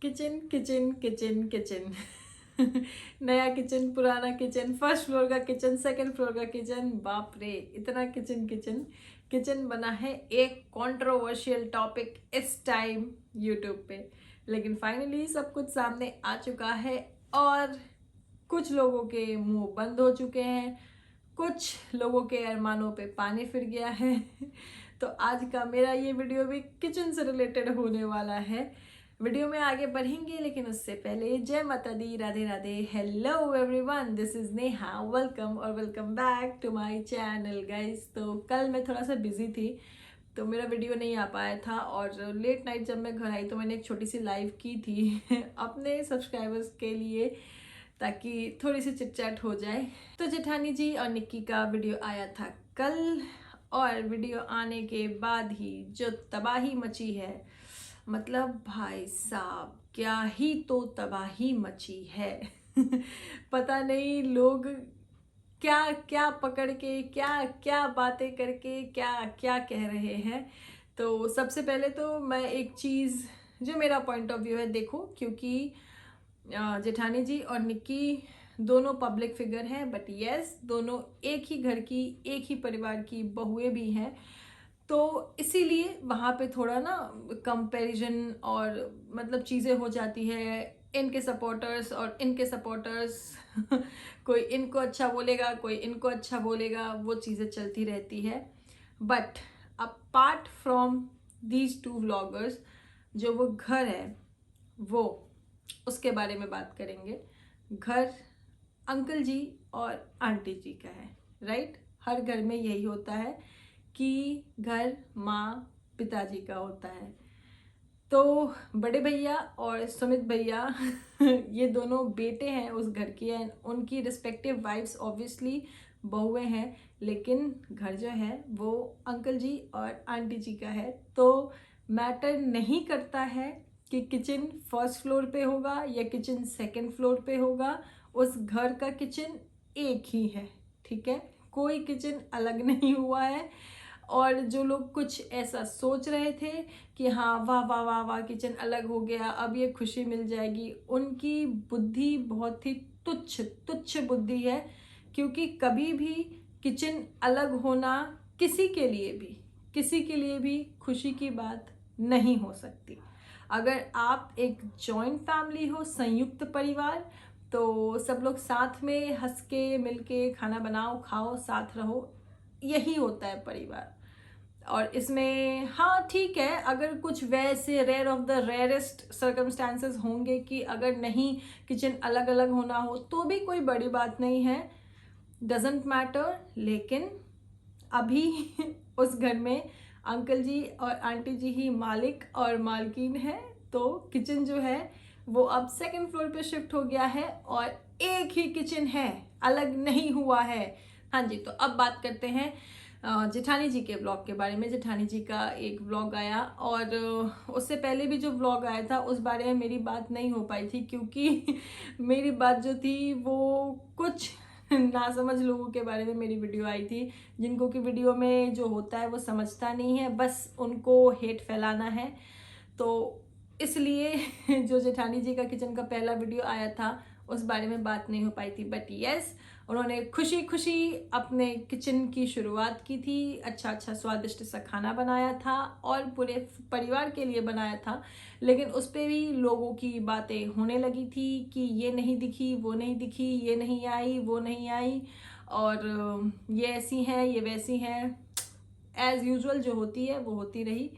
Kitchen kitchen kitchen kitchen नया kitchen, पुराना kitchen, first floor का किचन, सेकंड फ्लोर का किचन, बाप रे इतना किचन किचन किचन बना है एक कंट्रोवर्शियल टॉपिक इस टाइम यूट्यूब पे। लेकिन फाइनली सब कुछ सामने आ चुका है और कुछ लोगों के मुंह बंद हो चुके हैं, कुछ लोगों के अरमानों पे पानी फिर गया है। तो आज का मेरा ये वीडियो भी किचन से रिलेटेड होने वाला है। वीडियो में आगे बढ़ेंगे लेकिन उससे पहले जय माता दी, Radhe Radhe, hello everyone, this is Neha, welcome और welcome back to my channel guys. तो कल मैं थोड़ा सा बिजी थी तो मेरा वीडियो नहीं आ पाया था और लेट नाइट जब मैं घर आई तो मैंने एक छोटी सी लाइव की थी अपने सब्सक्राइबर्स के लिए, ताकि थोड़ी सी चिट चैट हो जाए। तो जेठानी जी और निक्की का वीडियो आया था कल और वीडियो आने के बाद ही जो तबाही मची है, मतलब भाई साहब क्या ही तो तबाही मची है। पता नहीं लोग क्या क्या पकड़ के क्या क्या बातें करके क्या क्या कह रहे हैं। तो सबसे पहले तो मैं एक चीज़ जो मेरा पॉइंट ऑफ व्यू है, देखो क्योंकि जेठानी जी और निक्की दोनों पब्लिक फिगर हैं, बट यस दोनों एक ही घर की, एक ही परिवार की बहुएं भी हैं। तो इसीलिए वहाँ पे थोड़ा ना कंपैरिजन और मतलब चीज़ें हो जाती है, इनके सपोर्टर्स और इनके सपोर्टर्स कोई इनको अच्छा बोलेगा, कोई इनको अच्छा बोलेगा, वो चीज़ें चलती रहती है। But apart from these two vloggers, जो वो घर है वो उसके बारे में बात करेंगे। घर अंकल जी और आंटी जी का है, राइट। हर घर में यही होता है कि घर माँ पिताजी का होता है। तो बड़े भैया और सुमित भैया ये दोनों बेटे हैं उस घर की हैं, उनकी रिस्पेक्टिव वाइफ्स ऑब्वियसली बहुएं हैं, लेकिन घर जो है वो अंकल जी और आंटी जी का है। तो मैटर नहीं करता है कि किचन फर्स्ट फ्लोर पे होगा या किचन सेकंड फ्लोर पे होगा, उस घर का किचन एक ही है, ठीक है। कोई किचन अलग नहीं हुआ है। और जो लोग कुछ ऐसा सोच रहे थे कि हाँ वाह वाह वाह वाह किचन अलग हो गया, अब ये खुशी मिल जाएगी, उनकी बुद्धि बहुत ही तुच्छ तुच्छ बुद्धि है। क्योंकि कभी भी किचन अलग होना किसी के लिए भी खुशी की बात नहीं हो सकती। अगर आप एक जॉइंट फैमिली हो, संयुक्त परिवार, तो सब लोग साथ में हंस के मिल के खाना बनाओ, खाओ, साथ रहो, यही होता है परिवार। और इसमें हाँ ठीक है, अगर कुछ वैसे rare of the rarest circumstances होंगे कि अगर नहीं किचन अलग अलग होना हो तो भी कोई बड़ी बात नहीं है, डजेंट मैटर। लेकिन अभी उस घर में अंकल जी और आंटी जी ही मालिक और मालकिन है। तो किचन जो है वो अब सेकंड फ्लोर पे शिफ्ट हो गया है और एक ही किचन है, अलग नहीं हुआ है। हाँ जी, तो अब बात करते हैं जेठानी जी के ब्लॉग के बारे में। जेठानी जी का एक ब्लॉग आया और उससे पहले भी जो ब्लॉग आया था उस बारे में मेरी बात नहीं हो पाई थी, क्योंकि मेरी बात जो थी वो कुछ नासमझ लोगों के बारे में मेरी वीडियो आई थी, जिनको कि वीडियो में जो होता है वो समझता नहीं है, बस उनको हेट फैलाना है। तो इसलिए जो जेठानी जी का किचन का पहला वीडियो आया था उस बारे में बात नहीं हो पाई थी। बट यस, उन्होंने खुशी खुशी अपने किचन की शुरुआत की थी, अच्छा अच्छा स्वादिष्ट सा खाना बनाया था और पूरे परिवार के लिए बनाया था। लेकिन उस पर भी लोगों की बातें होने लगी थी कि ये नहीं दिखी, वो नहीं दिखी, ये नहीं आई, वो नहीं आई, और ये ऐसी हैं, ये वैसी हैं, एज यूजुअल जो होती है वो होती रही।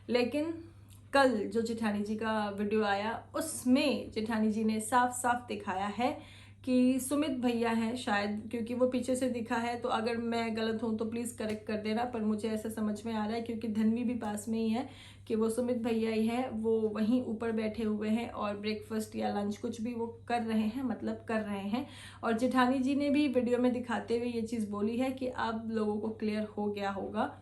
लेकिन कल जो जेठानी जी का वीडियो आया उसमें जेठानी जी ने साफ साफ दिखाया है कि सुमित भैया हैं शायद, क्योंकि वो पीछे से दिखा है, तो अगर मैं गलत हूँ तो प्लीज़ करेक्ट कर देना, पर मुझे ऐसा समझ में आ रहा है क्योंकि धन्वी भी पास में ही है कि वो सुमित भैया ही हैं। वो वहीं ऊपर बैठे हुए हैं और ब्रेकफास्ट या लंच कुछ भी वो कर रहे हैं, मतलब कर रहे हैं। और जेठानी जी ने भी वीडियो में दिखाते हुए ये चीज़ बोली है कि अब लोगों को क्लियर हो गया होगा।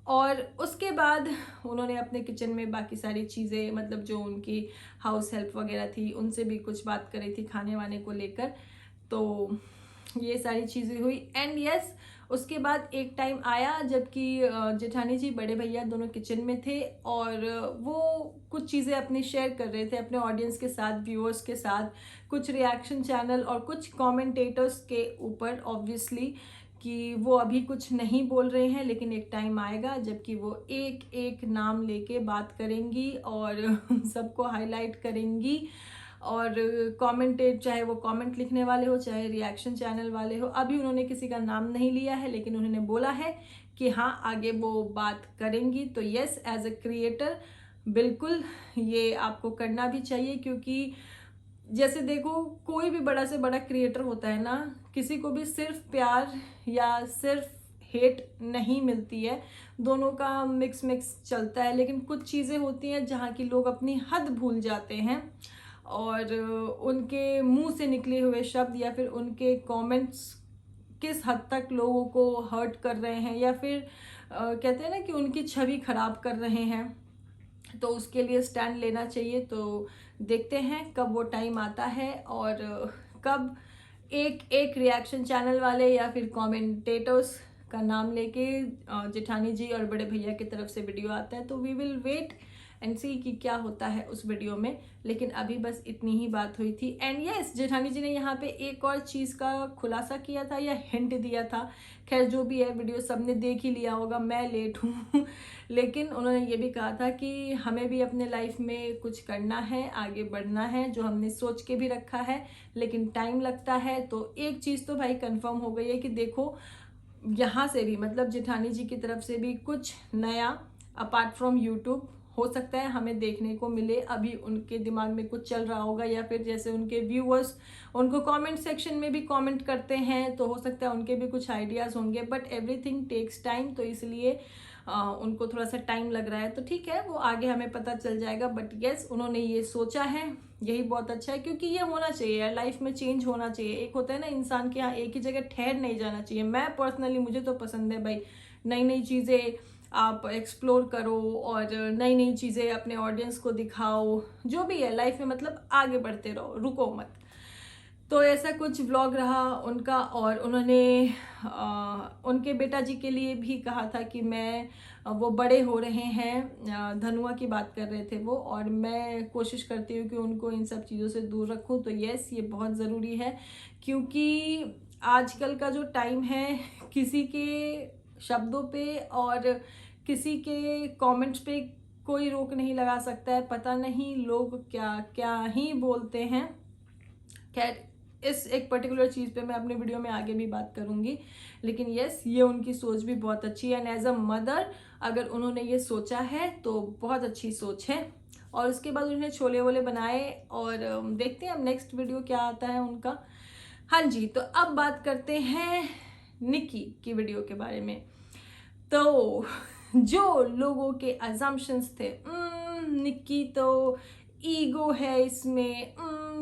और उसके बाद उन्होंने अपने किचन में बाकी सारी चीज़ें, मतलब जो उनकी हाउस हेल्प वगैरह थी उनसे भी कुछ बात करी थी खाने वाने को लेकर। तो ये सारी चीज़ें हुई। एंड यस, उसके बाद एक टाइम आया जबकि जेठानी जी बड़े भैया दोनों किचन में थे और वो कुछ चीज़ें अपनी शेयर कर रहे थे अपने ऑडियंस के साथ, व्यूअर्स के साथ, कुछ रिएक्शन चैनल और कुछ कमेंटेटर्स के ऊपर ऑब्वियसली, कि वो अभी कुछ नहीं बोल रहे हैं, लेकिन एक टाइम आएगा जबकि वो एक एक नाम लेके बात करेंगी और सबको हाईलाइट करेंगी। और कमेंटेट, चाहे वो कमेंट लिखने वाले हो चाहे रिएक्शन चैनल वाले हो, अभी उन्होंने किसी का नाम नहीं लिया है, लेकिन उन्होंने बोला है कि हाँ आगे वो बात करेंगी। तो यस, एज अ क्रिएटर बिल्कुल ये आपको करना भी चाहिए, क्योंकि जैसे देखो कोई भी बड़ा से बड़ा क्रिएटर होता है ना, किसी को भी सिर्फ प्यार या सिर्फ हेट नहीं मिलती है, दोनों का मिक्स मिक्स चलता है। लेकिन कुछ चीज़ें होती हैं जहाँ की लोग अपनी हद भूल जाते हैं और उनके मुंह से निकले हुए शब्द या फिर उनके कमेंट्स किस हद तक लोगों को हर्ट कर रहे हैं या फिर कहते हैं ना कि उनकी छवि खराब कर रहे हैं, तो उसके लिए स्टैंड लेना चाहिए। तो देखते हैं कब वो टाइम आता है और कब एक एक रिएक्शन चैनल वाले या फिर कमेंटेटर्स का नाम लेके जेठानी जी और बड़े भैया की तरफ से वीडियो आता है। तो वी विल वेट एंड सी कि क्या होता है उस वीडियो में। लेकिन अभी बस इतनी ही बात हुई थी। एंड यस, जेठानी जी ने यहाँ पे एक और चीज़ का खुलासा किया था या हिंट दिया था। खैर जो भी है, वीडियो सबने देख ही लिया होगा, मैं लेट हूँ लेकिन उन्होंने ये भी कहा था कि हमें भी अपने लाइफ में कुछ करना है, आगे बढ़ना है, जो हमने सोच के भी रखा है, लेकिन टाइम लगता है। तो एक चीज़ तो भाई कंफर्म हो गई है कि देखो यहाँ से भी, मतलब जेठानी जी की तरफ से भी कुछ नया अपार्ट फ्रॉम यूट्यूब हो सकता है हमें देखने को मिले। अभी उनके दिमाग में कुछ चल रहा होगा या फिर जैसे उनके व्यूअर्स उनको कमेंट सेक्शन में भी कमेंट करते हैं, तो हो सकता है उनके भी कुछ आइडियाज़ होंगे। बट एवरीथिंग टेक्स टाइम, तो इसलिए उनको थोड़ा सा टाइम लग रहा है। तो ठीक है, वो आगे हमें पता चल जाएगा। बट यस, उन्होंने ये सोचा है, यही बहुत अच्छा है, क्योंकि ये होना चाहिए यार, लाइफ में चेंज होना चाहिए। एक होता है ना इंसान के यहाँ एक ही जगह ठहर नहीं जाना चाहिए। मैं पर्सनली, मुझे तो पसंद है भाई, नई नई चीज़ें आप एक्सप्लोर करो और नई नई चीज़ें अपने ऑडियंस को दिखाओ, जो भी है लाइफ में, मतलब आगे बढ़ते रहो, रुको मत। तो ऐसा कुछ व्लॉग रहा उनका। और उन्होंने उनके बेटा जी के लिए भी कहा था कि मैं वो बड़े हो रहे हैं, धनुआ की बात कर रहे थे वो, और मैं कोशिश करती हूँ कि उनको इन सब चीज़ों से दूर रखूँ। तो यस, ये बहुत ज़रूरी है, क्योंकि आजकल का जो टाइम है, किसी के शब्दों पे और किसी के कमेंट्स पे कोई रोक नहीं लगा सकता है। पता नहीं लोग क्या क्या ही बोलते हैं। खैर, इस एक पर्टिकुलर चीज़ पे मैं अपने वीडियो में आगे भी बात करूंगी। लेकिन यस, ये उनकी सोच भी बहुत अच्छी है एंड एज अ मदर अगर उन्होंने ये सोचा है तो बहुत अच्छी सोच है। और उसके बाद उन्होंने छोले वोले बनाए और देखते हैं अब नेक्स्ट वीडियो क्या आता है उनका। हाँ जी, तो अब बात करते हैं निक्की की वीडियो के बारे में। तो जो लोगों के अजम्पशंस थे, निक्की तो ईगो है इसमें,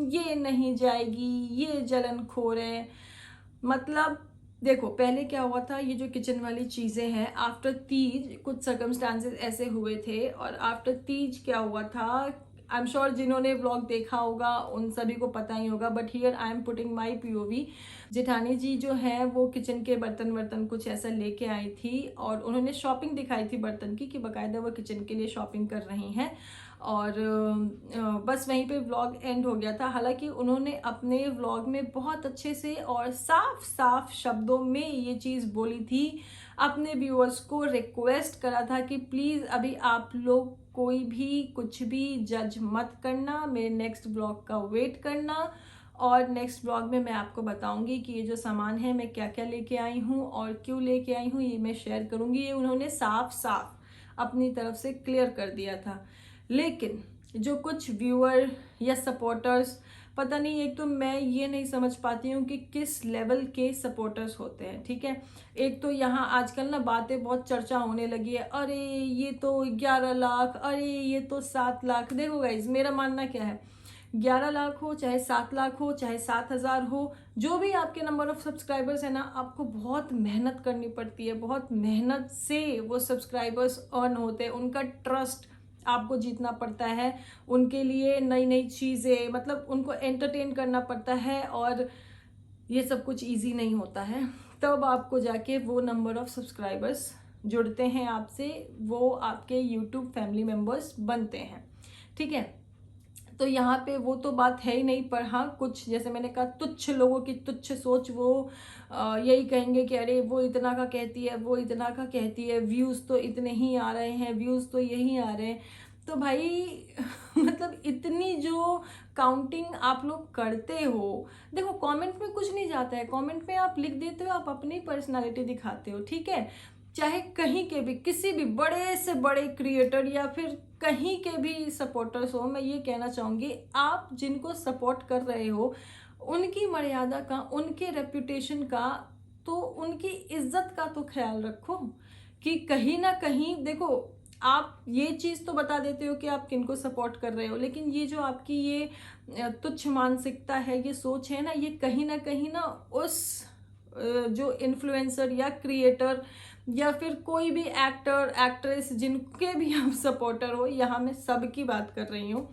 ये नहीं जाएगी, ये जलनखोर है। मतलब देखो, पहले क्या हुआ था, ये जो किचन वाली चीज़ें हैं, आफ्टर तीज कुछ सर्कमस्टांसेस ऐसे हुए थे। और आफ्टर तीज क्या हुआ था, आई एम श्योर जिन्होंने व्लॉग देखा होगा उन सभी को पता ही होगा, but here I am putting my POV. जेठानी जी जो है वो किचन के बर्तन कुछ ऐसा लेके आई थी और उन्होंने शॉपिंग दिखाई थी बर्तन की, कि बाकायदा वो किचन के लिए शॉपिंग कर रही हैं। और बस वहीं पे व्लॉग एंड हो गया था। हालांकि उन्होंने अपने व्लॉग में बहुत अच्छे से और साफ साफ शब्दों में ये चीज़ बोली थी, अपने व्यूअर्स को रिक्वेस्ट करा था कि प्लीज़ अभी आप लोग कोई भी कुछ भी जज मत करना, मेरे नेक्स्ट व्लॉग का वेट करना। और नेक्स्ट व्लॉग में मैं आपको बताऊंगी कि ये जो सामान है मैं क्या क्या लेके आई हूँ और क्यों लेके आई हूँ, ये मैं शेयर करूँगी। ये उन्होंने साफ साफ अपनी तरफ से क्लियर कर दिया था। लेकिन जो कुछ व्यूअर या सपोर्टर्स, पता नहीं, एक तो मैं ये नहीं समझ पाती हूँ कि किस लेवल के सपोर्टर्स होते हैं। ठीक है, एक तो यहाँ आजकल ना बातें बहुत चर्चा होने लगी है, अरे ये तो 11 लाख, अरे ये तो 7 लाख। देखो गाइज, मेरा मानना क्या है, 11 लाख हो चाहे 7 लाख हो चाहे 7,000 हो, जो भी आपके नंबर ऑफ सब्सक्राइबर्स है ना, आपको बहुत मेहनत करनी पड़ती है, बहुत मेहनत से वो सब्सक्राइबर्स अर्न होते हैं, उनका ट्रस्ट आपको जीतना पड़ता है, उनके लिए नई नई चीज़ें, मतलब उनको एंटरटेन करना पड़ता है। और ये सब कुछ इजी नहीं होता है, तब आपको जाके वो नंबर ऑफ सब्सक्राइबर्स जुड़ते हैं आपसे, वो आपके यूट्यूब फैमिली मेम्बर्स बनते हैं, ठीक है। तो यहाँ पे वो तो बात है ही नहीं, पर हाँ कुछ जैसे मैंने कहा तुच्छ लोगों की तुच्छ सोच, वो यही कहेंगे कि अरे वो इतना का कहती है, वो इतना का कहती है, व्यूज़ तो इतने ही आ रहे हैं, व्यूज़ तो यही आ रहे हैं। तो भाई मतलब इतनी जो काउंटिंग आप लोग करते हो, देखो कमेंट में कुछ नहीं जाता है, कमेंट में आप लिख देते हो, आप अपनी पर्सनालिटी दिखाते हो, ठीक है। चाहे कहीं के भी किसी भी बड़े से बड़े क्रिएटर या फिर कहीं के भी सपोर्टर्स हो, मैं ये कहना चाहूँगी आप जिनको सपोर्ट कर रहे हो उनकी मर्यादा का, उनके रेपुटेशन का, तो उनकी इज्जत का तो ख्याल रखो कि कहीं ना कहीं देखो, आप ये चीज़ तो बता देते हो कि आप किनको सपोर्ट कर रहे हो, लेकिन ये जो आपकी ये तुच्छ मानसिकता है, ये सोच है ना, ये कहीं ना उस जो इन्फ्लुएंसर या क्रिएटर या फिर कोई भी एक्टर एक्ट्रेस जिनके भी आप सपोर्टर हो, यहाँ मैं सबकी बात कर रही हूँ,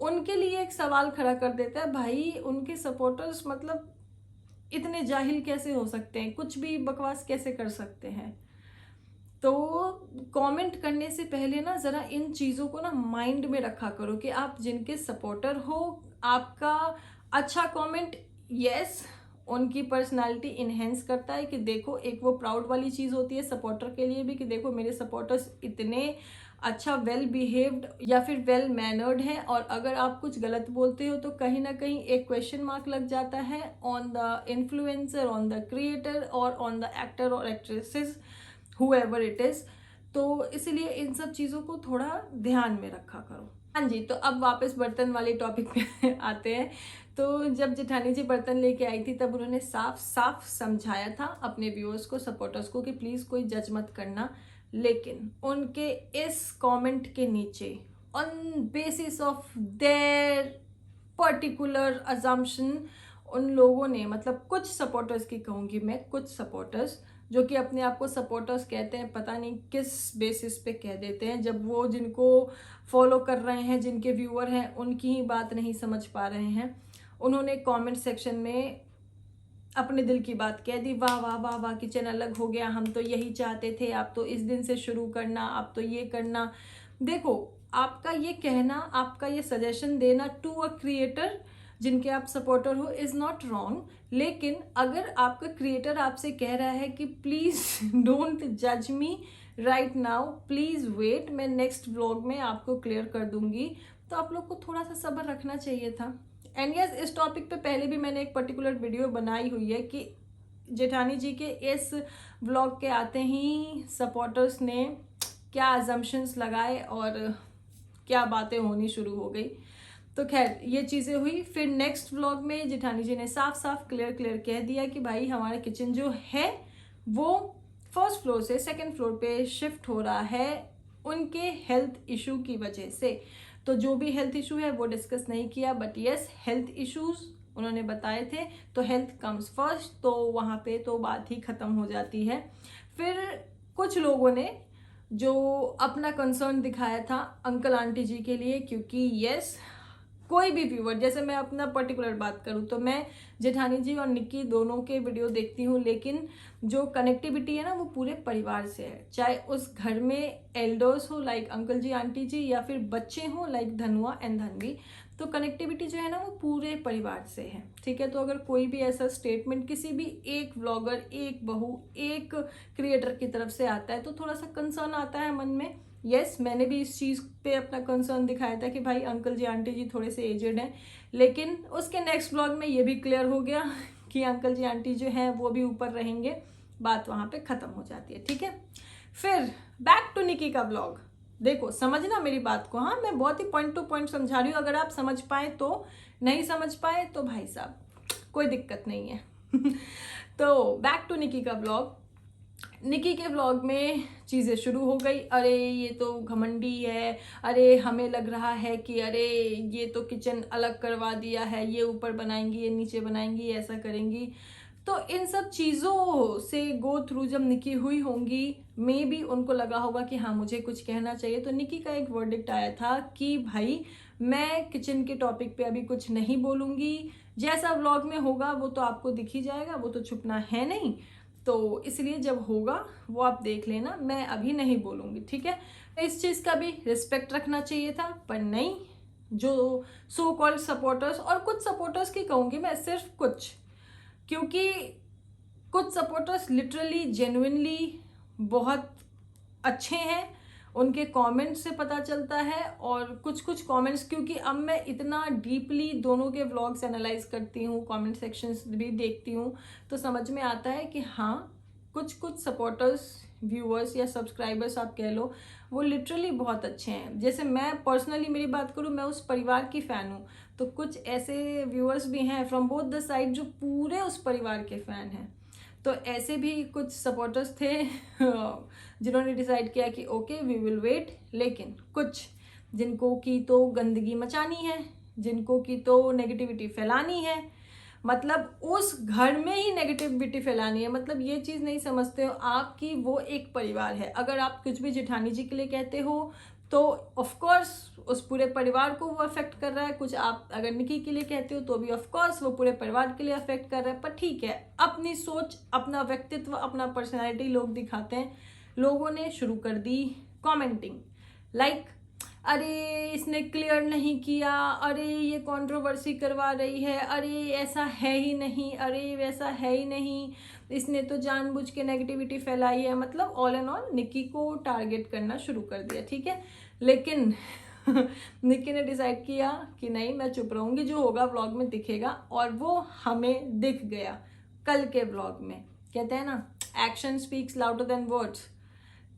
उनके लिए एक सवाल खड़ा कर देता है। भाई उनके सपोर्टर्स मतलब इतने जाहिल कैसे हो सकते हैं, कुछ भी बकवास कैसे कर सकते हैं। तो कमेंट करने से पहले ना ज़रा इन चीज़ों को ना माइंड में रखा करो कि आप जिनके सपोर्टर हो, आपका अच्छा कमेंट यस उनकी पर्सनालिटी इन्हेंस करता है कि देखो, एक वो प्राउड वाली चीज़ होती है सपोर्टर के लिए भी कि देखो मेरे सपोर्टर्स इतने अच्छा वेल बिहेव्ड या फिर वेल मैनर्ड हैं, और अगर आप कुछ गलत बोलते हो तो कहीं ना कहीं एक क्वेश्चन मार्क लग जाता है on the influencer, on the creator और ऑन द एक्टर और एक्ट्रेसेस whoever it is। तो इसलिए इन सब चीज़ों को थोड़ा ध्यान में रखा करो। हाँ जी, तो अब वापस बर्तन वाले टॉपिक पे आते हैं। तो जब जेठानी जी बर्तन लेके आई थी तब उन्होंने साफ साफ समझाया था अपने व्यूअर्स को, सपोर्टर्स को कि प्लीज़ कोई जज मत करना, लेकिन उनके इस कमेंट के नीचे on basis of their particular assumption उन लोगों ने, मतलब कुछ सपोर्टर्स की कहूँगी मैं, कुछ सपोर्टर्स जो कि अपने आप को सपोर्टर्स कहते हैं, पता नहीं किस बेसिस पे कह देते हैं, जब वो जिनको फॉलो कर रहे हैं, जिनके व्यूअर हैं, उनकी ही बात नहीं समझ पा रहे हैं, उन्होंने कमेंट सेक्शन में अपने दिल की बात कह दी, वाह वाह वाह वाह किचन अलग हो गया, हम तो यही चाहते थे, आप तो इस दिन से शुरू करना, आप तो ये करना। देखो, आपका ये कहना, आपका ये सजेशन देना टू अ क्रिएटर जिनके आप सपोर्टर हो इज़ नॉट रॉन्ग, लेकिन अगर आपका क्रिएटर आपसे कह रहा है कि प्लीज़ डोंट जज मी राइट नाउ, प्लीज़ वेट, मैं नेक्स्ट व्लॉग में आपको क्लियर कर दूंगी, तो आप लोग को थोड़ा सा सब्र रखना चाहिए था। एंड यस, इस टॉपिक पे पहले भी मैंने एक पर्टिकुलर वीडियो बनाई हुई है कि जेठानी जी के इस व्लॉग के आते ही सपोर्टर्स ने क्या अजम्पशंस लगाए और क्या बातें होनी शुरू हो गई। तो खैर ये चीज़ें हुई, फिर नेक्स्ट व्लॉग में जेठानी जी ने साफ साफ क्लियर कह दिया कि भाई हमारा किचन जो है वो फर्स्ट फ्लोर से सेकंड फ्लोर पे शिफ्ट हो रहा है उनके हेल्थ इशू की वजह से। तो जो भी हेल्थ इशू है वो डिस्कस नहीं किया, बट यस हेल्थ इश्यूज उन्होंने बताए थे, तो हेल्थ कम्स फर्स्ट, तो वहाँ पे तो बात ही ख़त्म हो जाती है। फिर कुछ लोगों ने जो अपना कंसर्न दिखाया था अंकल आंटी जी के लिए, क्योंकि यस कोई भी व्यूअर, जैसे मैं अपना पर्टिकुलर बात करूँ तो मैं जेठानी जी और निक्की दोनों के वीडियो देखती हूँ, लेकिन जो कनेक्टिविटी है ना वो पूरे परिवार से है, चाहे उस घर में एल्डर्स हो लाइक अंकल जी आंटी जी या फिर बच्चे हों लाइक धनुआ एंड धनवी, तो कनेक्टिविटी जो है ना वो पूरे परिवार से है, ठीक है। तो अगर कोई भी ऐसा स्टेटमेंट किसी भी एक व्लॉगर, एक बहू, एक क्रिएटर की तरफ से आता है तो थोड़ा सा कंसर्न आता है मन में। यस, मैंने भी इस चीज़ पे अपना कंसर्न दिखाया था कि भाई अंकल जी आंटी जी थोड़े से एजेड हैं, लेकिन उसके नेक्स्ट ब्लॉग में ये भी क्लियर हो गया कि अंकल जी आंटी जो हैं वो भी ऊपर रहेंगे, बात वहाँ पे ख़त्म हो जाती है, ठीक है। फिर बैक टू निकी का ब्लॉग, देखो समझना मेरी बात को, हाँ मैं बहुत ही पॉइंट टू पॉइंट समझा रही हूँ, अगर आप समझ पाए तो, नहीं समझ पाए तो भाई साहब कोई दिक्कत नहीं है तो बैक टू निकी का ब्लॉग, निकी के व्लॉग में चीज़ें शुरू हो गई, अरे ये तो घमंडी है, अरे हमें लग रहा है कि अरे ये तो किचन अलग करवा दिया है, ये ऊपर बनाएंगी, ये नीचे बनाएंगी, ऐसा करेंगी। तो इन सब चीज़ों से गो थ्रू जब निकी हुई होंगी, मे बी उनको लगा होगा कि हाँ मुझे कुछ कहना चाहिए, तो निकी का एक वर्डिक्ट आया था कि भाई मैं किचन के टॉपिक पे अभी कुछ नहीं बोलूँगी। जैसा व्लॉग में होगा वो तो आपको दिख ही जाएगा, वो तो छुपना है नहीं, तो इसलिए जब होगा वो आप देख लेना, मैं अभी नहीं बोलूँगी, ठीक है। इस चीज़ का भी रिस्पेक्ट रखना चाहिए था, पर नहीं, जो सो कॉल्ड सपोर्टर्स, और कुछ सपोर्टर्स की कहूँगी मैं, सिर्फ कुछ, क्योंकि कुछ सपोर्टर्स लिटरली जेन्युइनली बहुत अच्छे हैं, उनके कमेंट्स से पता चलता है। और कुछ कुछ कमेंट्स, क्योंकि अब मैं इतना डीपली दोनों के व्लॉग्स एनालाइज करती हूँ, कमेंट सेक्शंस भी देखती हूँ, तो समझ में आता है कि हाँ, कुछ कुछ सपोर्टर्स, व्यूअर्स या सब्सक्राइबर्स आप कह लो, वो लिटरली बहुत अच्छे हैं। जैसे मैं पर्सनली मेरी बात करूँ, मैं उस परिवार की फ़ैन हूँ, तो कुछ ऐसे व्यूअर्स भी हैं फ्रॉम बोथ द साइड जो पूरे उस परिवार के फ़ैन हैं। तो ऐसे भी कुछ सपोर्टर्स थे जिन्होंने डिसाइड किया कि ओके वी विल वेट, लेकिन कुछ जिनको की तो गंदगी मचानी है, जिनको की तो नेगेटिविटी फैलानी है, मतलब उस घर में ही नेगेटिविटी फैलानी है। मतलब ये चीज़ नहीं समझते हो आप कि वो एक परिवार है। अगर आप कुछ भी जेठानी जी के लिए कहते हो तो ऑफ कोर्स उस पूरे परिवार को वो अफेक्ट कर रहा है। कुछ आप अगर निकी के लिए कहते हो तो भी ऑफ कोर्स वो पूरे परिवार के लिए अफेक्ट कर रहा है। पर ठीक है, अपनी सोच, अपना व्यक्तित्व, अपना पर्सनैलिटी लोग दिखाते हैं। लोगों ने शुरू कर दी कमेंटिंग, लाइक अरे इसने क्लियर नहीं किया, अरे ये कंट्रोवर्सी करवा रही है, अरे ऐसा है ही नहीं, अरे वैसा है ही नहीं, इसने तो जानबूझ के नेगेटिविटी फैलाई है। मतलब ऑल एंड ऑल निकी को टारगेट करना शुरू कर दिया, ठीक है। लेकिन निकी ने डिसाइड किया कि नहीं, मैं चुप रहूंगी, जो होगा व्लॉग में दिखेगा, और वो हमें दिख गया कल के व्लॉग में। कहते हैं ना, action speaks louder than words.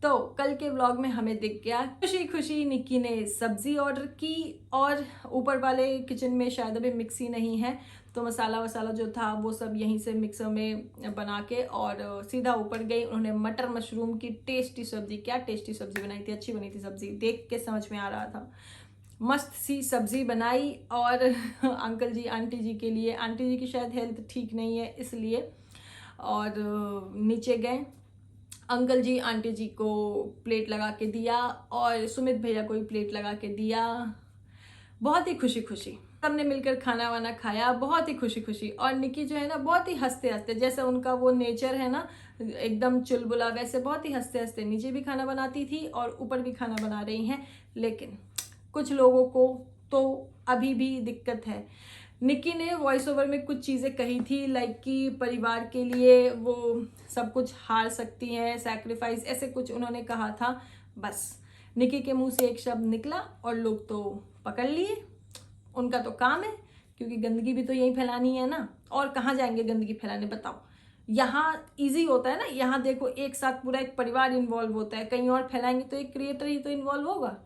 तो कल के व्लॉग में हमें दिख गया। खुशी खुशी निक्की ने सब्जी ऑर्डर की, और ऊपर वाले किचन में शायद अभी मिक्सी नहीं है, तो मसाला वसाला जो था वो सब यहीं से मिक्सर में बना के और सीधा ऊपर गई। उन्होंने मटर मशरूम की टेस्टी सब्जी, क्या टेस्टी सब्जी बनाई थी, अच्छी बनी थी सब्जी, देख के समझ में आ रहा था, मस्त सी सब्जी बनाई। और अंकल जी आंटी जी के लिए, आंटी जी की शायद हेल्थ ठीक नहीं है इसलिए, और नीचे गए, अंकल जी आंटी जी को प्लेट लगा के दिया, और सुमित भैया को भी प्लेट लगा के दिया। बहुत ही खुशी खुशी सबने मिलकर खाना वाना खाया, बहुत ही खुशी खुशी। और निकी जो है ना, बहुत ही हंसते हंसते, जैसे उनका वो नेचर है ना एकदम चुलबुला, वैसे बहुत ही हंसते हंसते नीचे भी खाना बनाती थी और ऊपर भी खाना बना रही हैं। लेकिन कुछ लोगों को तो अभी भी दिक्कत है। निकी ने वॉइस ओवर में कुछ चीज़ें कही थी, लाइक कि परिवार के लिए वो सब कुछ हार सकती हैं, सैक्रिफाइस, ऐसे कुछ उन्होंने कहा था। बस निकी के मुंह से एक शब्द निकला और लोग तो पकड़ लिए, उनका तो काम है, क्योंकि गंदगी भी तो यहीं फैलानी है ना, और कहाँ जाएंगे गंदगी फैलाने, बताओ। यहाँ इजी होता है ना, यहाँ देखो एक साथ पूरा एक परिवार इन्वॉल्व होता है, कहीं और फैलाएंगे तो एक क्रिएटर ही तो इन्वॉल्व होगा।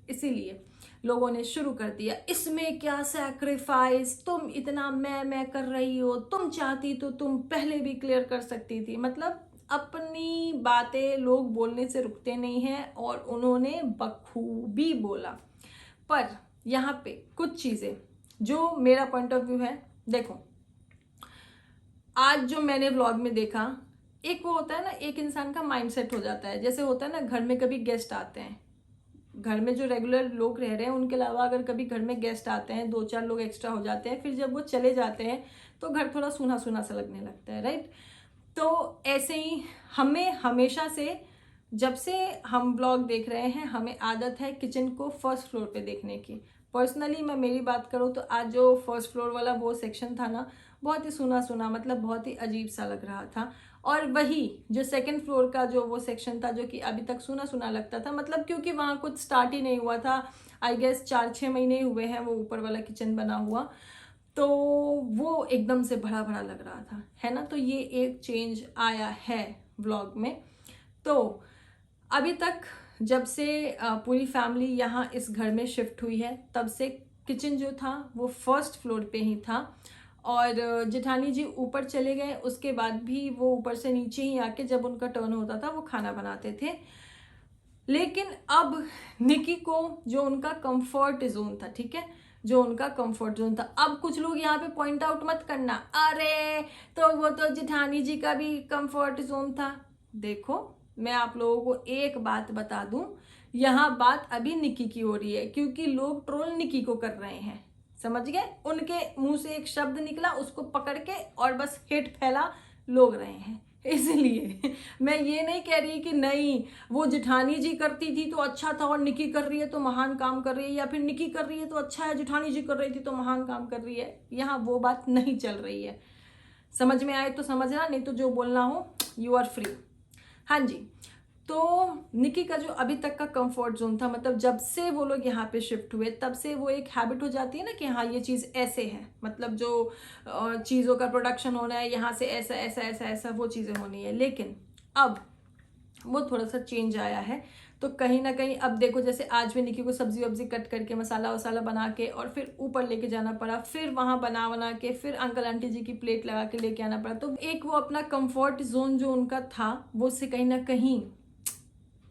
इसीलिए लोगों ने शुरू कर दिया, इसमें क्या सैक्रिफाइस, तुम इतना मैं कर रही हो, तुम चाहती तो तुम पहले भी क्लियर कर सकती थी। मतलब अपनी बातें लोग बोलने से रुकते नहीं हैं, और उन्होंने बखूबी बोला। पर यहाँ पे कुछ चीज़ें जो मेरा पॉइंट ऑफ व्यू है, देखो आज जो मैंने व्लॉग में देखा, एक वो होता है ना, एक इंसान का माइंडसेट हो जाता है। जैसे होता है ना, घर में कभी गेस्ट आते हैं, घर में जो रेगुलर लोग रह रहे हैं उनके अलावा अगर कभी घर में गेस्ट आते हैं, 2-4 लोग एक्स्ट्रा हो जाते हैं, फिर जब वो चले जाते हैं तो घर थोड़ा सूना सूना सा लगने लगता है, राइट। तो ऐसे ही हमें हमेशा से, जब से हम ब्लॉग देख रहे हैं, हमें आदत है किचन को फर्स्ट फ्लोर पे देखने की। पर्सनली मैं मेरी बात करूँ तो आज जो फर्स्ट फ्लोर वाला वो सेक्शन था ना, बहुत ही सुना सुना, मतलब बहुत ही अजीब सा लग रहा था। और वही जो सेकंड फ्लोर का जो वो सेक्शन था, जो कि अभी तक सुना सुना लगता था, मतलब क्योंकि वहाँ कुछ स्टार्ट ही नहीं हुआ था, आई गेस 4-6 महीने हुए हैं वो ऊपर वाला किचन बना हुआ, तो वो एकदम से बड़ा बड़ा लग रहा था, है ना। तो ये एक चेंज आया है व्लॉग में। तो अभी तक जब से पूरी फैमिली यहाँ इस घर में शिफ्ट हुई है, तब से किचन जो था वो फर्स्ट फ्लोर पे ही था, और जेठानी जी ऊपर चले गए, उसके बाद भी वो ऊपर से नीचे ही आके जब उनका टर्न होता था वो खाना बनाते थे। लेकिन अब निकी को जो उनका कंफर्ट जोन था, ठीक है, जो उनका कंफर्ट जोन था, अब कुछ लोग यहाँ पे पॉइंट आउट मत करना, अरे तो वो तो जेठानी जी का भी कंफर्ट जोन था। देखो मैं आप लोगों को एक बात बता दूं, यहाँ बात अभी निक्की की हो रही है, क्योंकि लोग ट्रोल निक्की को कर रहे हैं, समझ गए? उनके मुंह से एक शब्द निकला, उसको पकड़ के और बस हेट फैला लोग रहे हैं। इसलिए मैं ये नहीं कह रही कि नहीं वो जेठानी जी करती थी तो अच्छा था और निक्की कर रही है तो महान काम कर रही है, या फिर निक्की कर रही है तो अच्छा है, जेठानी जी कर रही थी तो महान काम कर रही है। यहाँ वो बात नहीं चल रही है। समझ में आए तो समझना, नहीं तो जो बोलना हो यू आर फ्री। हाँ जी, तो निक्की का जो अभी तक का कंफर्ट जोन था, मतलब जब से वो लोग यहाँ पे शिफ्ट हुए तब से वो एक हैबिट हो जाती है ना कि हाँ ये चीज़ ऐसे है, मतलब जो चीज़ों का प्रोडक्शन होना है यहाँ से ऐसा ऐसा ऐसा ऐसा वो चीज़ें होनी है। लेकिन अब वो थोड़ा सा चेंज आया है, तो कहीं ना कहीं अब देखो, जैसे आज भी निक्की को सब्जी वब्जी कट करके मसाला वसाला बना के और फिर ऊपर लेके जाना पड़ा, फिर वहाँ बना के फिर अंकल आंटी जी की प्लेट लगा के लेके आना पड़ा। तो एक वो अपना कंफर्ट जोन जो उनका था वो से कहीं ना कहीं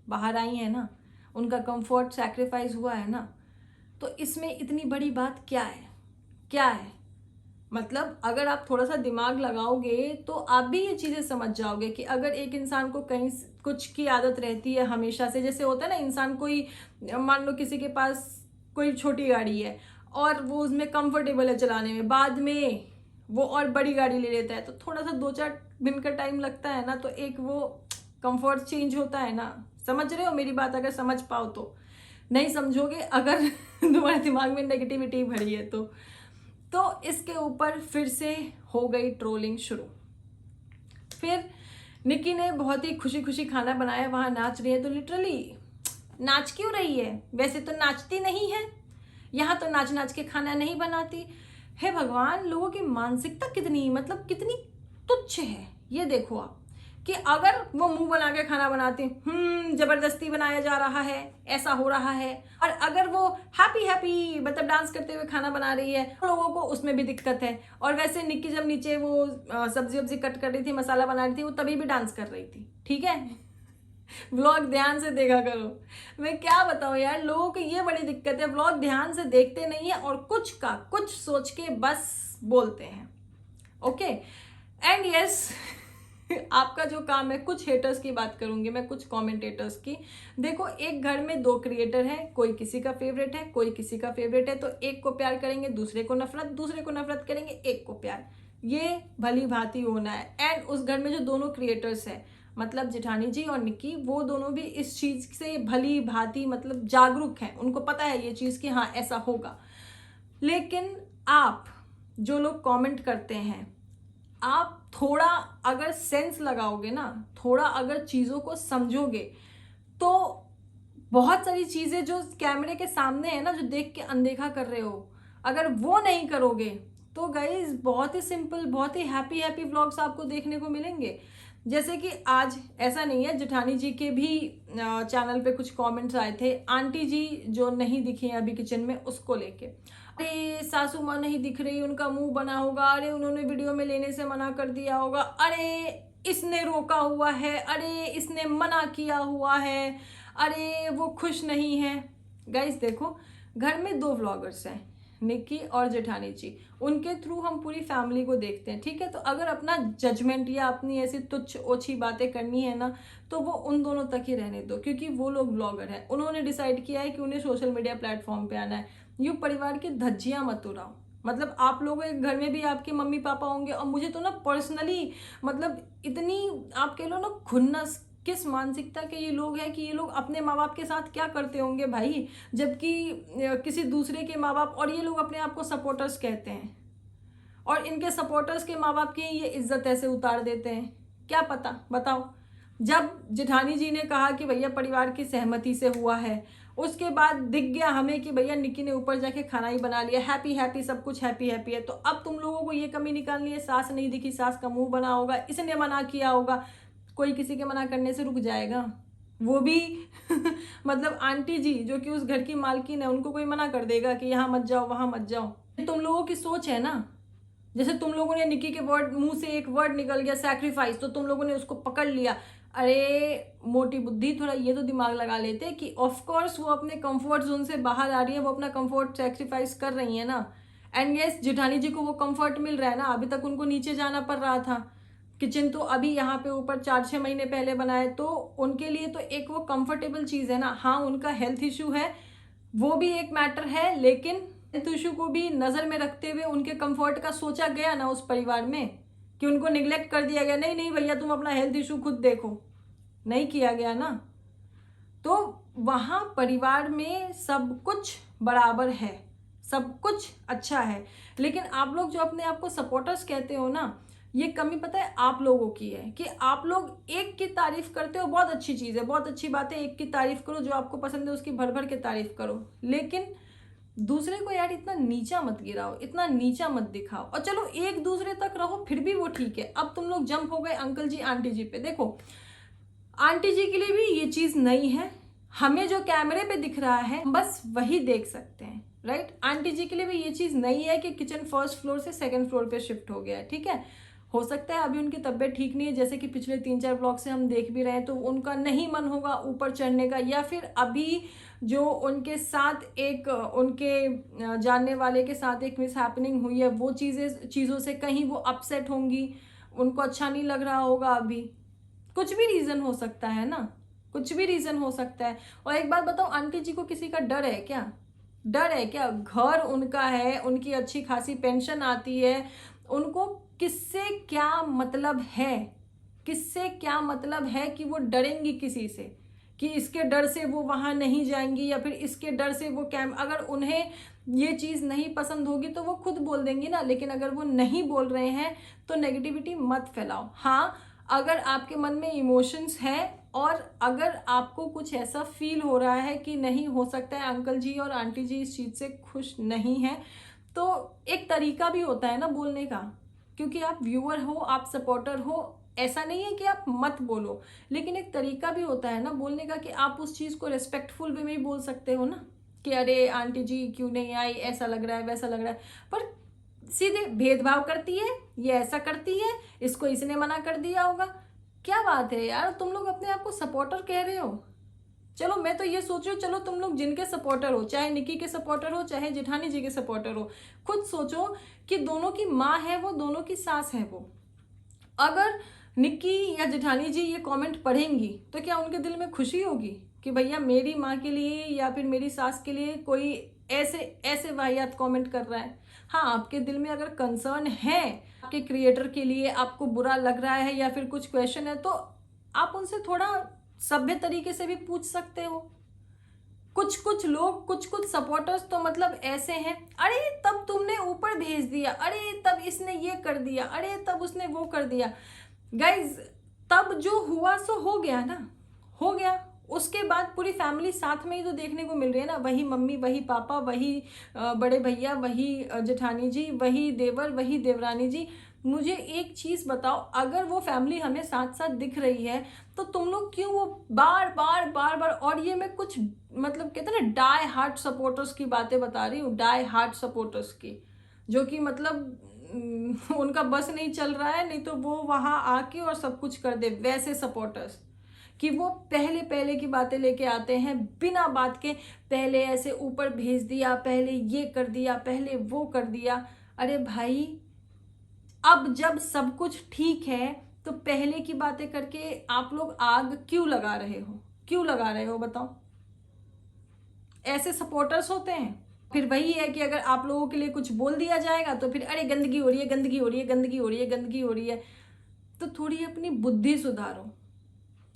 बाहर आई है ना, उनका कंफर्ट सैक्रिफाइस हुआ है ना। तो इसमें इतनी बड़ी बात क्या है? क्या है मतलब, अगर आप थोड़ा सा दिमाग लगाओगे तो आप भी ये चीज़ें समझ जाओगे कि अगर एक इंसान को कहीं कुछ की आदत रहती है हमेशा से, जैसे होता है ना इंसान, कोई मान लो किसी के पास कोई छोटी गाड़ी है और वो उसमें कंफर्टेबल है चलाने में, बाद में वो और बड़ी गाड़ी ले लेता है तो थोड़ा सा 2-4 दिन का टाइम लगता है ना, तो एक वो कंफर्ट चेंज होता है ना। समझ रहे हो मेरी बात? अगर समझ पाओ तो, नहीं समझोगे अगर तुम्हारे दिमाग में नेगेटिविटी भरी है तो इसके ऊपर फिर से हो गई ट्रोलिंग शुरू। फिर निक्की ने बहुत ही खुशी खुशी खाना बनाया, वहां नाच रही है, तो लिटरली नाच क्यों रही है? वैसे तो नाचती नहीं है, यहाँ तो नाच नाच के खाना नहीं बनाती है। भगवान, लोगों की मानसिकता कितनी, मतलब कितनी तुच्छ है। ये देखो आप कि अगर वो मुंह बना के खाना बनाती, जबरदस्ती बनाया जा रहा है, ऐसा हो रहा है, और अगर वो हैप्पी हैप्पी मतलब डांस करते हुए खाना बना रही है, तो लोगों को उसमें भी दिक्कत है। और वैसे निक्की जब नीचे वो सब्जी वब्जी कट कर रही थी, मसाला बना रही थी, वो तभी भी डांस कर रही थी, ठीक है? व्लॉग ध्यान से देखा करो। मैं क्या बताऊं यार, लोगों को ये बड़ी दिक्कत है, व्लॉग ध्यान से देखते नहीं है और कुछ का कुछ सोच के बस बोलते हैं। ओके, एंड यस, आपका जो काम है, कुछ हेटर्स की बात करूंगी मैं, कुछ कमेंटेटर्स की। देखो, एक घर में 2 क्रिएटर हैं, कोई किसी का फेवरेट है, कोई किसी का फेवरेट है, तो एक को प्यार करेंगे, दूसरे को नफरत, दूसरे को नफरत करेंगे, एक को प्यार। ये भली भांति होना है। एंड उस घर में जो दोनों क्रिएटर्स हैं, मतलब जेठानी जी और निक्की, वो दोनों भी इस चीज से भली भांति मतलब जागरूक हैं, उनको पता है ये चीज कि हाँ ऐसा होगा। लेकिन आप जो लोग कमेंट करते हैं, आप थोड़ा अगर सेंस लगाओगे ना, थोड़ा अगर चीज़ों को समझोगे, तो बहुत सारी चीज़ें जो कैमरे के सामने है ना, जो देख के अनदेखा कर रहे हो, अगर वो नहीं करोगे तो गाइस बहुत ही सिंपल, बहुत ही हैप्पी हैप्पी व्लॉग्स आपको देखने को मिलेंगे। जैसे कि आज ऐसा नहीं है, जेठानी जी के भी चैनल पे कुछ कमेंट्स आए थे, आंटी जी जो नहीं दिखी है अभी किचन में, उसको लेके, अरे सासू माँ नहीं दिख रही, उनका मुंह बना होगा, अरे उन्होंने वीडियो में लेने से मना कर दिया होगा, अरे इसने रोका हुआ है, अरे इसने मना किया हुआ है, अरे वो खुश नहीं है। गाइस देखो, घर में 2 व्लॉगर्स हैं, निक्की और जेठानी जी, उनके थ्रू हम पूरी फैमिली को देखते हैं, ठीक है? तो अगर अपना जजमेंट या अपनी ऐसी तुच्छ ओछी बातें करनी है ना, तो वो उन दोनों तक ही रहने दो, क्योंकि वो लोग ब्लॉगर हैं, उन्होंने डिसाइड किया है कि उन्हें सोशल मीडिया प्लेटफॉर्म पे आना है। यूँ परिवार की धज्जियां मत उड़ाओ। मतलब आप लोगों के घर में भी आपके मम्मी पापा होंगे, और मुझे तो ना पर्सनली मतलब इतनी, आप कह लो ना, खुन्नस, किस मानसिकता के ये लोग हैं कि ये लोग अपने माँ बाप के साथ क्या करते होंगे भाई, जबकि किसी दूसरे के माँ बाप, और ये लोग अपने आप को सपोर्टर्स कहते हैं, और इनके सपोर्टर्स के माँ बाप की ये इज्जत ऐसे उतार देते हैं। क्या पता, बताओ। जब जेठानी जी ने कहा कि भैया परिवार की सहमति से हुआ है, उसके बाद दिख गया हमें कि भैया निक्की ने ऊपर जाके खाना ही बना लिया, हैप्पी हैप्पी, सब कुछ हैप्पी हैप्पी है, तो अब तुम लोगों को ये कमी निकालनी है, सास नहीं दिखी, सास का मुंह बना होगा, इसने मना किया होगा। कोई किसी के मना करने से रुक जाएगा? वो भी मतलब आंटी जी जो कि उस घर की मालकिन है, उनको कोई मना कर देगा कि यहाँ मत जाओ, वहां मत जाओ? तुम लोगों की सोच है ना। जैसे तुम लोगों ने निक्की के वर्ड, मुंह से एक वर्ड निकल गया सैक्रिफाइस, तो तुम लोगों ने उसको पकड़ लिया। अरे मोटी बुद्धि, थोड़ा ये तो दिमाग लगा लेते कि ऑफ कोर्स वो अपने कंफर्ट जोन से बाहर आ रही है, वो अपना कंफर्ट सैक्रिफाइस कर रही है ना। एंड यस, जेठानी जी को वो कंफर्ट मिल रहा है ना, अभी तक उनको नीचे जाना पड़ रहा था, किचन तो अभी यहाँ पे ऊपर 4-6 महीने पहले बनाए, तो उनके लिए तो एक वो कंफर्टेबल चीज़ है ना। हाँ, उनका हेल्थ इशू है, वो भी एक मैटर है, लेकिन हेल्थ इशू को भी नज़र में रखते हुए उनके कंफर्ट का सोचा गया ना उस परिवार में, कि उनको निगलेक्ट कर दिया गया, नहीं नहीं भैया तुम अपना हेल्थ इशू खुद देखो, नहीं किया गया ना। तो वहाँ परिवार में सब कुछ बराबर है, सब कुछ अच्छा है, लेकिन आप लोग जो अपने आप को सपोर्टर्स कहते हो ना, ये कमी पता है आप लोगों की है कि आप लोग एक की तारीफ करते हो, बहुत अच्छी चीज़ है, बहुत अच्छी बात है, एक की तारीफ करो, जो आपको पसंद है उसकी भर भर के तारीफ करो, लेकिन दूसरे को यार इतना नीचा मत गिराओ, इतना नीचा मत दिखाओ। और चलो एक दूसरे तक रहो फिर भी वो ठीक है। अब तुम लोग जंप हो गए अंकल जी आंटी जी पे। देखो आंटी जी के लिए भी ये चीज़ नई है, हमें जो कैमरे पे दिख रहा है बस वही देख सकते हैं, राइट। आंटी जी के लिए भी ये चीज़ नई है कि किचन फर्स्ट फ्लोर से सेकंड फ्लोर पे शिफ्ट हो गया है, ठीक है। हो सकता है अभी उनकी तबीयत ठीक नहीं है, जैसे कि पिछले 3-4 ब्लॉग से हम देख भी रहे हैं, तो उनका नहीं मन होगा ऊपर चढ़ने का, या फिर अभी जो उनके साथ एक उनके जानने वाले के साथ एक मिस हैपनिंग हुई है, वो चीज़ों से कहीं वो अपसेट होंगी, उनको अच्छा नहीं लग रहा होगा अभी। कुछ भी रीज़न हो सकता है ना, कुछ भी रीज़न हो सकता है। और एक बात बताओ, आंटी जी को किसी का डर है क्या? डर है क्या? घर उनका है, उनकी अच्छी खासी पेंशन आती है, उनको किससे क्या मतलब है, किससे क्या मतलब है कि वो डरेंगी किसी से, कि इसके डर से वो वहाँ नहीं जाएंगी, या फिर इसके डर से वो अगर उन्हें ये चीज़ नहीं पसंद होगी तो वो खुद बोल देंगी ना। लेकिन अगर वो नहीं बोल रहे हैं तो नेगेटिविटी मत फैलाओ। हाँ, अगर आपके मन में इमोशंस हैं और अगर आपको कुछ ऐसा फील हो रहा है कि नहीं, हो सकता है अंकल जी और आंटी जी इस चीज़ से खुश नहीं हैं, तो एक तरीका भी होता है ना बोलने का, क्योंकि आप व्यूअर हो, आप सपोर्टर हो, ऐसा नहीं है कि आप मत बोलो, लेकिन एक तरीका भी होता है ना बोलने का, कि आप उस चीज़ को रिस्पेक्टफुल वे में भी बोल सकते हो ना, कि अरे आंटी जी क्यों नहीं आई, ऐसा लग रहा है वैसा लग रहा है। पर सीधे भेदभाव करती है, ये ऐसा करती है, इसको इसने मना कर दिया होगा, क्या बात है यार, तुम लोग अपने आप को सपोर्टर कह रहे हो। चलो मैं तो ये सोच रही हूँ, चलो तुम लोग जिनके सपोर्टर हो, चाहे निकी के सपोर्टर हो चाहे जेठानी जी के सपोर्टर हो, खुद सोचो कि दोनों की माँ है वो, दोनों की सास है वो। अगर निक्की या जेठानी जी ये कमेंट पढ़ेंगी तो क्या उनके दिल में खुशी होगी कि भैया मेरी माँ के लिए या फिर मेरी सास के लिए कोई ऐसे ऐसे वाहियात कमेंट कर रहा है? हाँ, आपके दिल में अगर कंसर्न है आपके क्रिएटर के लिए, आपको बुरा लग रहा है या फिर कुछ क्वेश्चन है, तो आप उनसे थोड़ा सभ्य तरीके से भी पूछ सकते हो। कुछ कुछ लोग, कुछ कुछ सपोर्टर्स तो मतलब ऐसे हैं, अरे तब तुमने ऊपर भेज दिया, अरे तब इसने ये कर दिया, अरे तब उसने वो कर दिया। गाइज, तब जो हुआ सो हो गया ना, हो गया। उसके बाद पूरी फैमिली साथ में ही तो देखने को मिल रही है ना, वही मम्मी, वही पापा, वही बड़े भैया, वही जेठानी जी, वही देवर, वही देवरानी जी। मुझे एक चीज़ बताओ, अगर वो फैमिली हमें साथ साथ दिख रही है तो तुम लोग क्यों वो बार बार बार बार, और ये मैं कुछ मतलब कहते हैं ना डाई हार्ट सपोर्टर्स की बातें बता रही हूँ, डाई हार्ट सपोर्टर्स की, जो कि मतलब उनका बस नहीं चल रहा है, नहीं तो वो वहाँ आके और सब कुछ कर दे, वैसे सपोर्टर्स कि वो पहले पहले की बातें लेके आते हैं बिना बात के, पहले ऐसे ऊपर भेज दिया, पहले ये कर दिया, पहले वो कर दिया। अरे भाई, अब जब सब कुछ ठीक है तो पहले की बातें करके आप लोग आग क्यों लगा रहे हो, क्यों लगा रहे हो बताओ? ऐसे सपोर्टर्स होते हैं। फिर वही है कि अगर आप लोगों के लिए कुछ बोल दिया जाएगा तो फिर अरे गंदगी हो रही है, गंदगी हो रही है, गंदगी हो रही है, गंदगी हो रही है। तो थोड़ी अपनी बुद्धि सुधारो।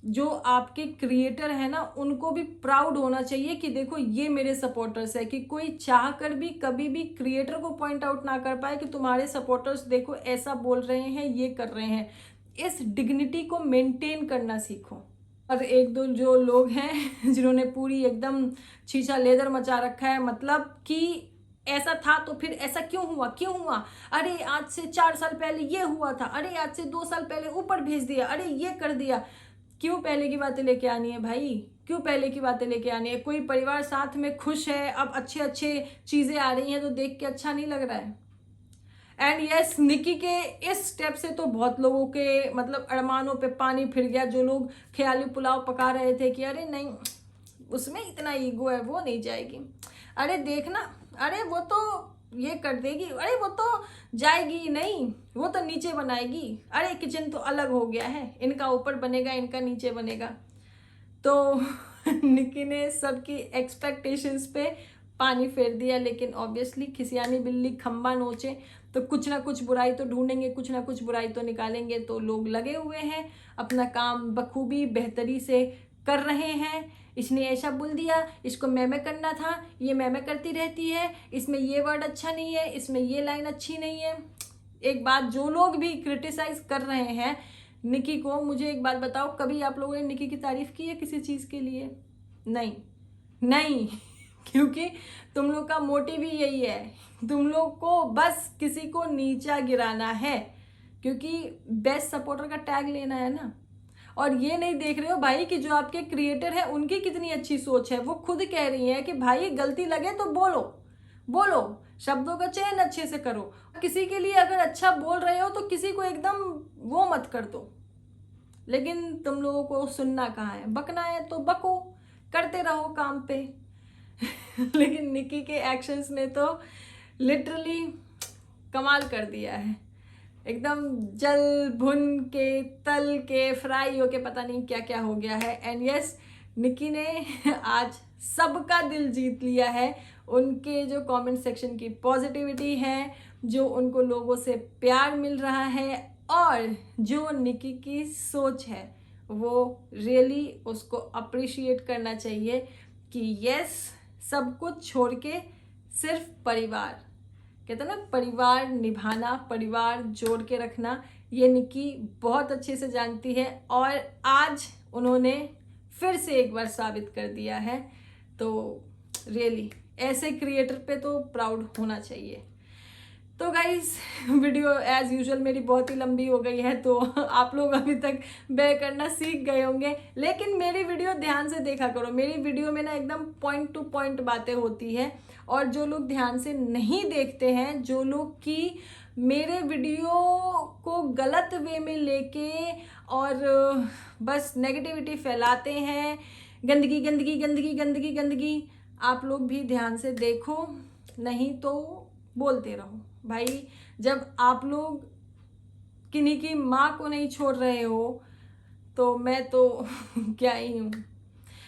जो आपके क्रिएटर है ना, उनको भी प्राउड होना चाहिए कि देखो ये मेरे सपोर्टर्स है, कि कोई चाह कर भी कभी भी क्रिएटर को पॉइंट आउट ना कर पाए कि तुम्हारे सपोर्टर्स देखो ऐसा बोल रहे हैं, ये कर रहे हैं। इस डिग्निटी को मेंटेन करना सीखो। और एक दो जो लोग हैं जिन्होंने पूरी एकदम छीछा लेदर मचा रखा है, मतलब कि ऐसा था तो फिर ऐसा क्यों हुआ, क्यों हुआ, अरे आज से 4 साल पहले ये हुआ था, अरे आज से 2 साल पहले ऊपर भेज दिया, अरे ये कर दिया। क्यों पहले की बातें लेके आनी है भाई, क्यों पहले की बातें लेके आनी है? कोई परिवार साथ में खुश है, अब अच्छे अच्छे चीज़ें आ रही हैं तो देख के अच्छा नहीं लग रहा है। एंड यस, निकी के इस स्टेप से तो बहुत लोगों के मतलब अरमानों पे पानी फिर गया। जो लोग ख्याली पुलाव पका रहे थे कि अरे नहीं उसमें इतना ईगो है, वो नहीं जाएगी, अरे देखना, अरे वो तो ये कर देगी, अरे वो तो जाएगी नहीं, वो तो नीचे बनाएगी, अरे किचन तो अलग हो गया है, इनका ऊपर बनेगा इनका नीचे बनेगा। तो निकी ने सबकी एक्सपेक्टेशंस पे पानी फेर दिया। लेकिन ऑब्वियसली खिसियानी बिल्ली खंबा नोचे तो कुछ ना कुछ बुराई तो ढूंढेंगे, कुछ ना कुछ बुराई तो निकालेंगे। तो लोग लगे हुए हैं, अपना काम बखूबी बेहतरी से कर रहे हैं। इसने ऐसा बोल दिया, इसको मैं करना था, ये मैं करती रहती है, इसमें ये वर्ड अच्छा नहीं है, इसमें ये लाइन अच्छी नहीं है। एक बात, जो लोग भी क्रिटिसाइज कर रहे हैं निकी को, मुझे एक बात बताओ, कभी आप लोगों ने निकी की तारीफ की है किसी चीज़ के लिए? नहीं, नहीं। क्योंकि तुम लोग का मोटिव ही यही है, तुम लोग को बस किसी को नीचा गिराना है, क्योंकि बेस्ट सपोर्टर का टैग लेना है ना। और ये नहीं देख रहे हो भाई कि जो आपके क्रिएटर है उनकी कितनी अच्छी सोच है। वो खुद कह रही है कि भाई गलती लगे तो बोलो, बोलो, शब्दों का चयन अच्छे से करो। किसी के लिए अगर अच्छा बोल रहे हो तो किसी को एकदम वो मत कर दो। लेकिन तुम लोगों को सुनना कहाँ है, बकना है तो बको, करते रहो काम पे। लेकिन निकी के एक्शंस ने तो लिटरली कमाल कर दिया है, एकदम जल भुन के तल के फ्राई होके पता नहीं क्या क्या हो गया है। एंड यस, निकी ने आज सबका दिल जीत लिया है। उनके जो कमेंट सेक्शन की पॉजिटिविटी है, जो उनको लोगों से प्यार मिल रहा है, और जो निकी की सोच है, वो रियली उसको अप्रिशिएट करना चाहिए कि यस, सब कुछ छोड़ के सिर्फ परिवार, कहते हैं ना, परिवार निभाना, परिवार जोड़ के रखना, ये निकी बहुत अच्छे से जानती है। और आज उन्होंने फिर से एक बार साबित कर दिया है। तो रियली ऐसे क्रिएटर पे तो प्राउड होना चाहिए। तो गाइस, वीडियो एज यूजुअल मेरी बहुत ही लंबी हो गई है, तो आप लोग अभी तक बेयर करना सीख गए होंगे। लेकिन मेरी वीडियो ध्यान से देखा करो, मेरी वीडियो में ना एकदम पॉइंट टू पॉइंट बातें होती है। और जो लोग ध्यान से नहीं देखते हैं, जो लोग कि मेरे वीडियो को गलत वे में लेके और बस नेगेटिविटी फैलाते हैं, गंदगी गंदगी गंदगी गंदगी गंदगी, आप लोग भी ध्यान से देखो, नहीं तो बोलते रहो। भाई, जब आप लोग किन्हीं की माँ को नहीं छोड़ रहे हो तो मैं तो क्या ही हूँ।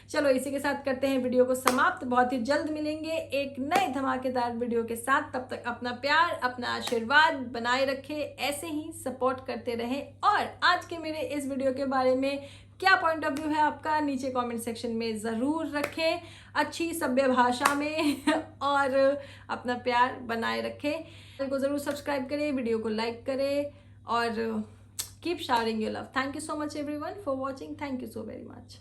चलो, इसी के साथ करते हैं वीडियो को समाप्त। बहुत ही जल्द मिलेंगे एक नए धमाकेदार वीडियो के साथ। तब तक अपना प्यार, अपना आशीर्वाद बनाए रखें, ऐसे ही सपोर्ट करते रहें। और आज के मेरे इस वीडियो के बारे में क्या पॉइंट ऑफ व्यू है आपका, नीचे कमेंट सेक्शन में ज़रूर रखें, अच्छी सभ्य भाषा में। और अपना प्यार बनाए रखें। चैनल को ज़रूर सब्सक्राइब करें, वीडियो को लाइक करें, और keep showering your love. Thank you so much everyone for watching. Thank you so very much.